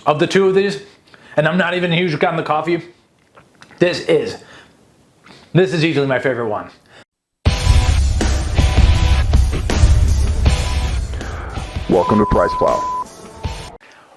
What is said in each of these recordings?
of the two of these, and I'm not even a huge guy on the coffee, this is easily my favorite one. Welcome to Price Plow.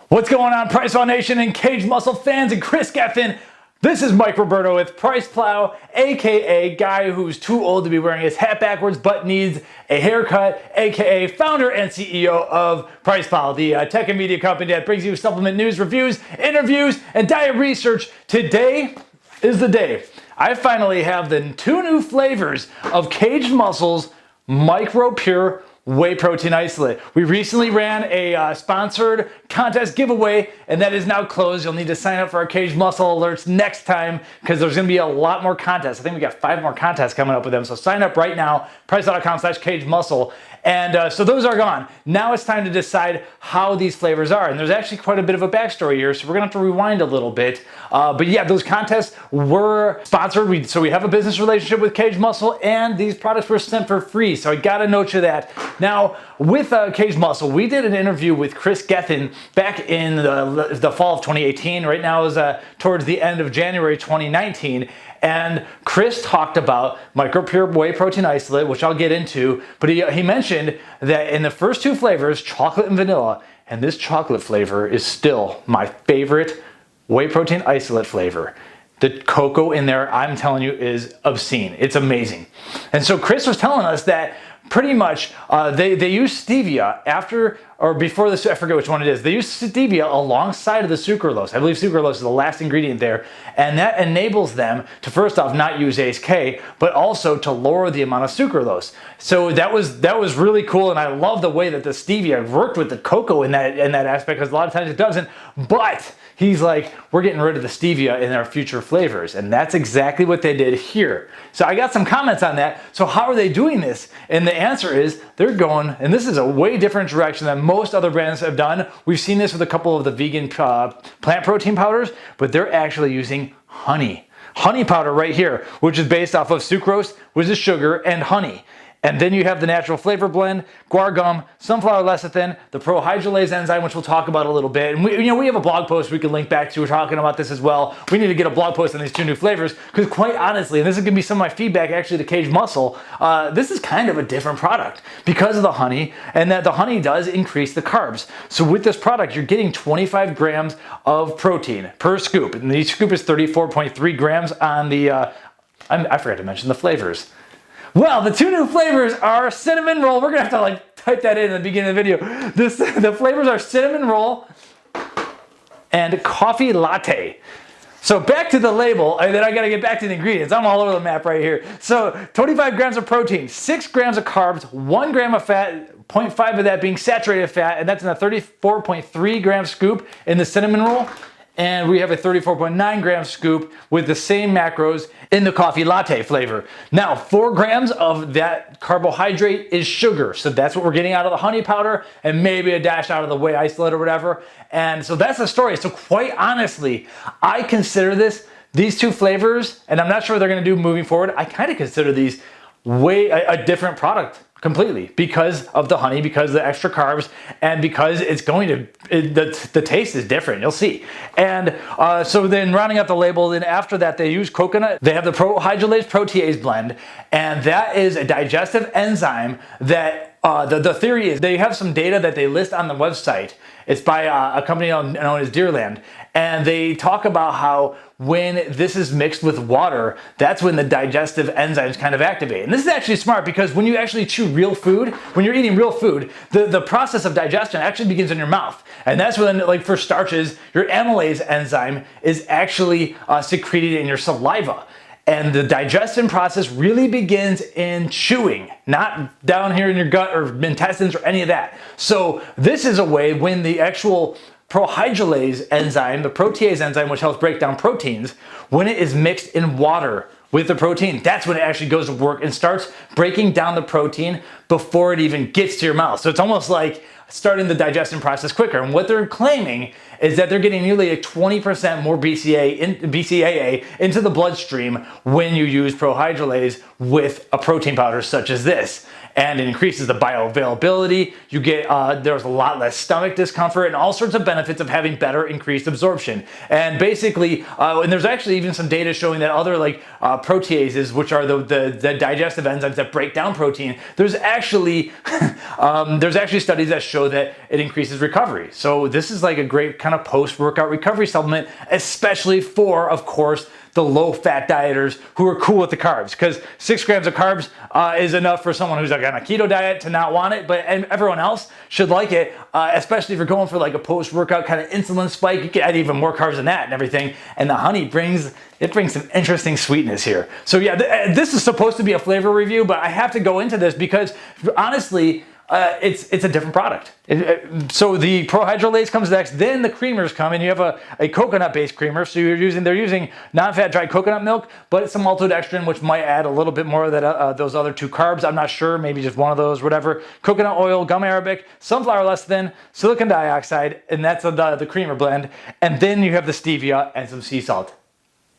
What's going on, Price Plow Nation and Kaged Muscle fans and Chris Geffen? This is Mike Roberto with Price Plow, aka guy who's too old to be wearing his hat backwards but needs a haircut, aka founder and CEO of Price Plow, the tech and media company that brings you supplement news, reviews, interviews, and diet research. Today is the day. I finally have the 2 new flavors of Kaged Muscle's MicroPure Whey protein isolate. We recently ran a sponsored contest giveaway, and that is now closed. You'll need to sign up for our Kaged Muscle alerts next time because there's going to be a lot more contests. I think we got 5 more contests coming up with them. So sign up right now, priceplow.com/Kaged Muscle. And so those are gone. Now it's time to decide how these flavors are. And there's actually quite a bit of a backstory here, so we're gonna have to rewind a little bit. But yeah, those contests were sponsored. So we have a business relationship with Kaged Muscle, and these products were sent for free. So I gotta note you that. Now, with Kaged Muscle, we did an interview with Chris Geffen back in the fall of 2018. Right now is towards the end of January 2019. And Chris talked about MicroPure Whey protein isolate, which I'll get into, but he mentioned that in the first 2 flavors, chocolate and vanilla, and this chocolate flavor is still my favorite whey protein isolate flavor. The cocoa in there, I'm telling you, is obscene. It's amazing. And so Chris was telling us that pretty much they use stevia after or before this, I forget which one it is. They use stevia alongside of the sucralose. I believe sucralose is the last ingredient there, and that enables them to first off not use ACE-K, but also to lower the amount of sucralose. So that was really cool, and I love the way that the stevia worked with the cocoa in that aspect, because a lot of times it doesn't. But he's like, we're getting rid of the stevia in our future flavors, and that's exactly what they did here. So I got some comments on that. So how are they doing this? And the answer is they're going, and this is a way different direction than most other brands have done. We've seen this with a couple of the vegan plant protein powders, but they're actually using honey. Honey powder right here, which is based off of sucrose, which is sugar, and honey. And then you have the natural flavor blend, guar gum, sunflower lecithin, the ProHydrolase enzyme, which we'll talk about a little bit. And we have a blog post we can link back to. We're talking about this as well. We need to get a blog post on these 2 new flavors because, quite honestly, and this is going to be some of my feedback actually to Kaged Muscle, this is kind of a different product because of the honey, and that the honey does increase the carbs. So with this product, you're getting 25 grams of protein per scoop. And each scoop is 34.3 grams on the, I forgot to mention the flavors. Well, the 2 new flavors are cinnamon roll. We're gonna have to type that in the beginning of the video. The flavors are cinnamon roll and coffee latte. So back to the label, and then I gotta get back to the ingredients. I'm all over the map right here. So 25 grams of protein, 6 grams of carbs, 1 gram of fat, 0.5 of that being saturated fat, and that's in a 34.3 gram scoop in the cinnamon roll. And we have a 34.9 gram scoop with the same macros in the coffee latte flavor. Now, 4 grams of that carbohydrate is sugar. So that's what we're getting out of the honey powder and maybe a dash out of the whey isolate or whatever. And so that's the story. So quite honestly, I consider these 2 flavors, and I'm not sure what they're gonna do moving forward. I kind of consider these a different product completely because of the honey, because of the extra carbs, and because it's going to, the taste is different, you'll see. And so then rounding out the label, then after that they use coconut. They have the ProHydrolase Protease blend, and that is a digestive enzyme that the theory is they have some data that they list on the website. It's by a company known as Deerland, and they talk about how when this is mixed with water, that's when the digestive enzymes kind of activate. And this is actually smart because when you actually chew real food, when you're eating real food, the process of digestion actually begins in your mouth. And that's when, like for starches, your amylase enzyme is actually secreted in your saliva. And the digestion process really begins in chewing, not down here in your gut or intestines or any of that. So this is a way when the actual ProHydrolase enzyme, the protease enzyme, which helps break down proteins, when it is mixed in water with the protein, that's when it actually goes to work and starts breaking down the protein before it even gets to your mouth. So it's almost like starting the digestion process quicker. And what they're claiming is that they're getting nearly a 20% more BCAA into the bloodstream when you use ProHydrolase with a protein powder such as this. and it increases the bioavailability. You get, there's a lot less stomach discomfort and all sorts of benefits of having better increased absorption. And basically, and there's actually even some data showing that other like proteases, which are the digestive enzymes that break down protein, there's actually studies that show that it increases recovery. So this is like a great kind of post-workout recovery supplement, especially for, of course, the low-fat dieters who are cool with the carbs, because 6 grams of carbs is enough for someone who's like on a keto diet to not want it, but everyone else should like it, especially if you're going for like a post-workout kind of insulin spike. You can add even more carbs than that and everything, and the honey brings some interesting sweetness here. So yeah, this is supposed to be a flavor review, but I have to go into this because honestly, it's a different product. So the ProHydrolase comes next, then the creamers come, and you have a coconut-based creamer. So they're using non-fat dried coconut milk, but it's some maltodextrin, which might add a little bit more of that those other 2 carbs. I'm not sure, maybe just one of those, whatever. Coconut oil, gum arabic, sunflower lecithin, silicon dioxide, and that's the creamer blend. And then you have the stevia and some sea salt.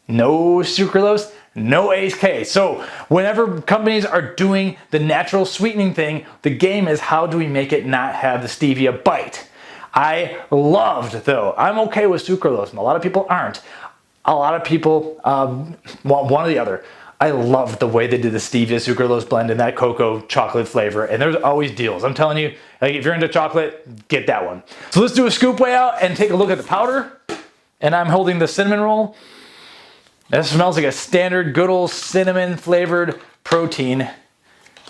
No sucralose, no ACE. So whenever companies are doing the natural sweetening thing, the game is how do we make it not have the stevia bite? I loved, though, I'm okay with sucralose, and a lot of people aren't. A lot of people want one or the other. I love the way they did the stevia sucralose blend in that cocoa chocolate flavor, and there's always deals. I'm telling you, like if you're into chocolate, get that one. So let's do a scoop weigh out and take a look at the powder. And I'm holding the cinnamon roll. That smells like a standard good old cinnamon flavored protein.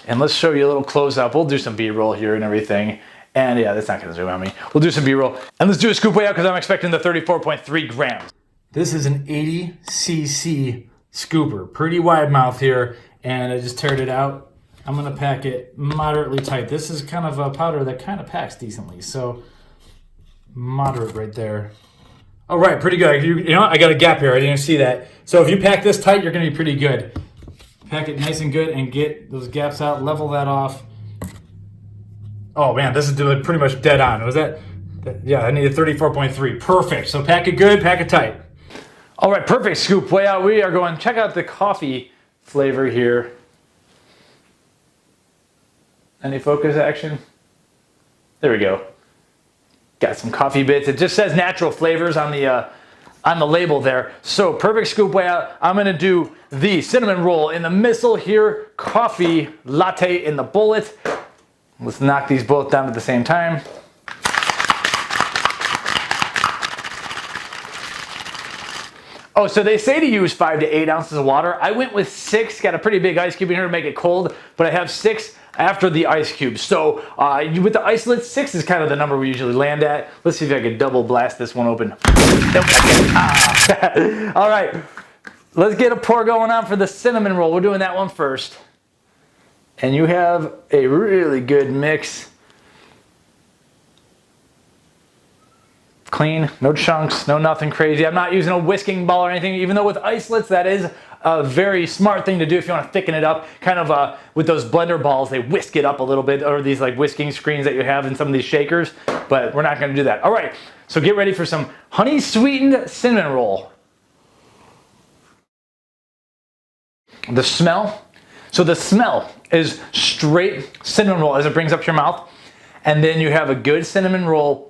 And let's show you a little close up. We'll do some B-roll here and everything. And yeah, that's not gonna zoom on me. We'll do some B-roll. And let's do a scoop weigh out because I'm expecting the 34.3 grams. This is an 80 cc scooper. Pretty wide mouth here. And I just teared it out. I'm gonna pack it moderately tight. This is kind of a powder that kind of packs decently. So moderate right there. All right, pretty good. You know, I got a gap here. I didn't see that. So if you pack this tight, you're going to be pretty good. Pack it nice and good and get those gaps out. Level that off. Oh, man, this is doing pretty much dead on. Was that? Yeah, I needed 34.3. Perfect. So pack it good, pack it tight. All right, perfect scoop weigh out. We are going, check out the coffee flavor here. Any focus action? There we go. Got some coffee bits. It just says natural flavors on the label there. So perfect scoop weigh out. I'm gonna do the cinnamon roll in the missile here, coffee latte in the bullet. Let's knock these both down at the same time. Oh, so they say to use 5 to 8 ounces of water. I went with 6, got a pretty big ice cube in here to make it cold, but I have 6 after the ice cube. So with the isolates, 6 is kind of the number we usually land at. Let's see if I can double blast this one open. All right, let's get a pour going on for the cinnamon roll. We're doing that one first. And you have a really good mix. Clean, no chunks, no nothing crazy. I'm not using a whisking ball or anything, even though with isolates, that is a very smart thing to do if you want to thicken it up. Kind of with those blender balls, they whisk it up a little bit, or these like whisking screens that you have in some of these shakers, but we're not going to do that. All right, so get ready for some honey sweetened cinnamon roll. The smell. So the smell is straight cinnamon roll as it brings up your mouth, and then you have a good cinnamon roll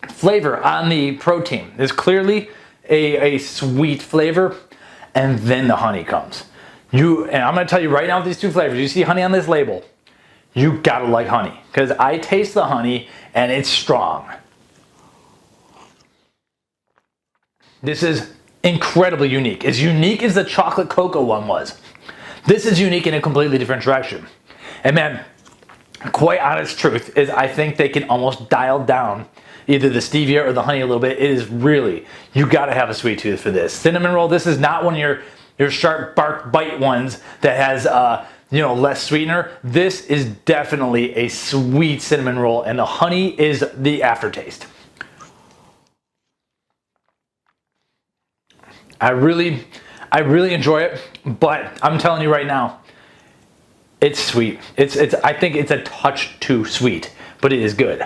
flavor on the protein. There's clearly a sweet flavor, and then the honey comes. And I'm gonna tell you right now with these 2 flavors, you see honey on this label, you gotta like honey, because I taste the honey and it's strong. This is incredibly unique. As unique as the chocolate cocoa one was, this is unique in a completely different direction. And man, quite honest truth is I think they can almost dial down either the stevia or the honey a little bit. It is really, you gotta have a sweet tooth for this. Cinnamon roll, this is not one of your sharp bark bite ones that has less sweetener. This is definitely a sweet cinnamon roll, and the honey is the aftertaste. I really enjoy it, but I'm telling you right now, it's sweet. I think it's a touch too sweet, but it is good.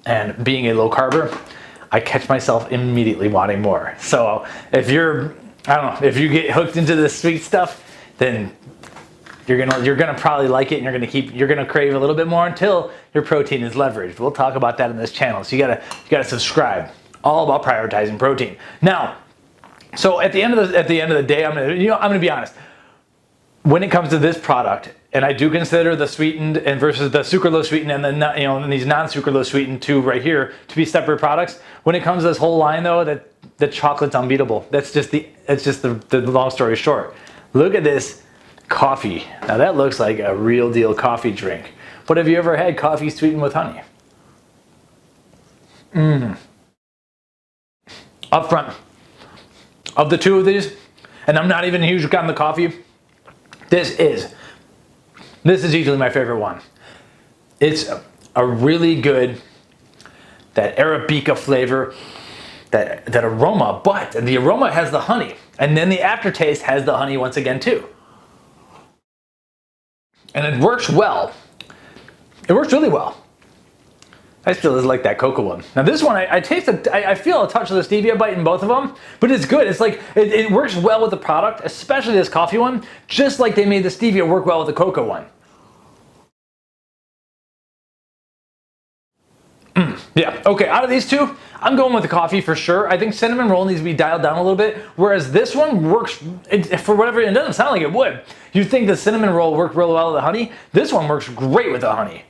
And being a low carber, I catch myself immediately wanting more. So if you get hooked into the sweet stuff, then you're gonna probably like it, and you're gonna crave a little bit more until your protein is leveraged. We'll talk about that in this channel. So you gotta subscribe. All about prioritizing protein. Now, so at the end of the day, I'm gonna be honest. When it comes to this product, and I do consider the sweetened and versus the sucralose sweetened and and these non-sucralose sweetened two right here to be separate products. When it comes to this whole line though, that the chocolate's unbeatable. That's just the long story short. Look at this coffee. Now that looks like a real deal coffee drink. But have you ever had coffee sweetened with honey? Up front, of the two of these, and I'm not even huge on the coffee, this is easily my favorite one. It's a really good, that Arabica flavor, that aroma, but the aroma has the honey, and then the aftertaste has the honey once again too. And it works well. It works really well. I still like that cocoa one. Now this one, I feel a touch of the stevia bite in both of them, but it's good. It's like, it works well with the product, especially this coffee one, just like they made the stevia work well with the cocoa one. Yeah, okay, out of these two, I'm going with the coffee for sure. I think cinnamon roll needs to be dialed down a little bit, whereas this one works, for whatever, it doesn't sound like it would. You'd think the cinnamon roll worked real well with the honey. This one works great with the honey.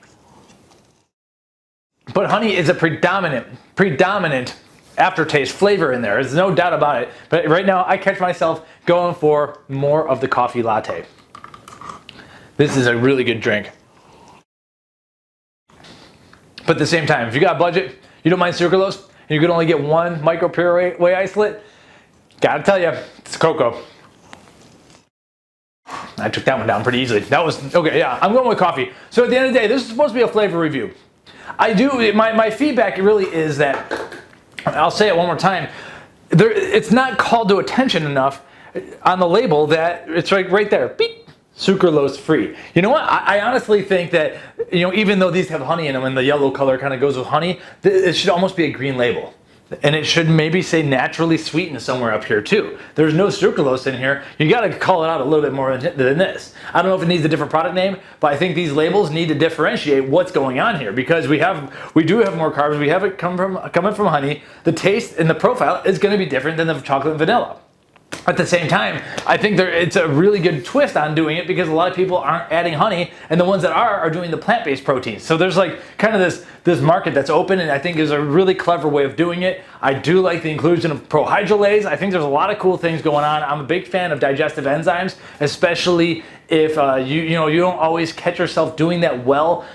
But honey is a predominant aftertaste flavor in there. There's no doubt about it. But right now, I catch myself going for more of the coffee latte. This is a really good drink. But at the same time, if you got a budget, you don't mind sucralose, and you can only get one MicroPure whey isolate, gotta tell you, it's cocoa. I took that one down pretty easily. That was, okay, yeah, I'm going with coffee. So at the end of the day, this is supposed to be a flavor review. My feedback really is that, I'll say it one more time, it's not called to attention enough on the label that it's right there, beep, sucralose-free. You know what? I honestly think that, even though these have honey in them and the yellow color kind of goes with honey, it should almost be a green label. And it should maybe say naturally sweetened somewhere up here too. There's no sucralose in here. You got to call it out a little bit more than this. I don't know if it needs a different product name, but I think these labels need to differentiate what's going on here, because we do have more carbs. We have it coming from honey. The taste and the profile is going to be different than the chocolate and vanilla. At the same time, I think it's a really good twist on doing it, because a lot of people aren't adding honey, and the ones that are doing the plant-based proteins. So there's like kind of this market that's open, and I think is a really clever way of doing it. I do like the inclusion of ProHydrolase. I think there's a lot of cool things going on. I'm a big fan of digestive enzymes, especially if you don't always catch yourself doing that well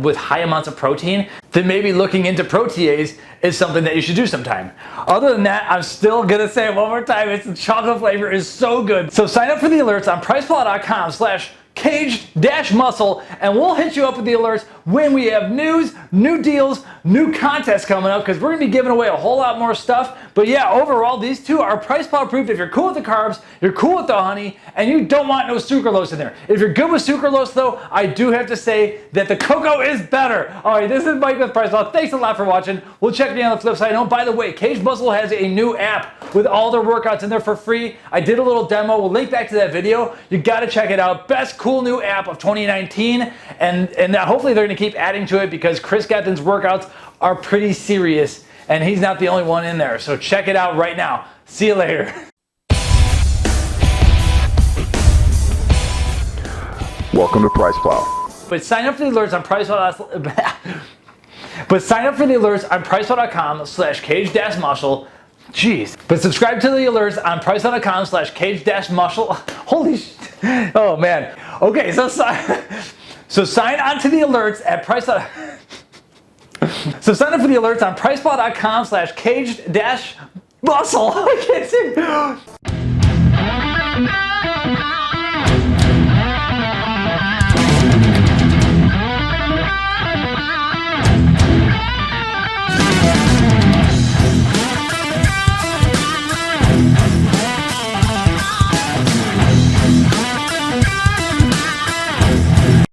with high amounts of protein, then maybe looking into Proteus is something that you should do sometime. Other than that, I'm still gonna say it one more time, it's the chocolate flavor is so good. So sign up for the alerts on priceplow.com/kaged-muscle, and we'll hit you up with the alerts when we have news, new deals, new contests coming up, because we're gonna be giving away a whole lot more stuff. But yeah, overall, these two are PricePlow approved if you're cool with the carbs, you're cool with the honey, and you don't want no sucralose in there. If you're good with sucralose though, I do have to say that the cocoa is better. All right, this is Mike with PricePlow. Thanks a lot for watching. We'll check you on the flip side. Oh, by the way, Kaged Muscle has a new app with all their workouts in there for free. I did a little demo. We'll link back to that video. You gotta check it out. Best cool new app of 2019, and hopefully they're gonna keep adding to it, because Chris Gethin's workouts are pretty serious, and he's not the only one in there. So check it out right now. See you later. Welcome to PricePlow. But sign up for the alerts on priceplow.com/kaged-muscle. Jeez. But subscribe to the alerts on priceplow.com/kaged-muscle. Holy shit. Oh man. Okay, so sign on to the alerts at priceplow. So sign up for the alerts on priceplow.com/kaged-muscle. I can't see.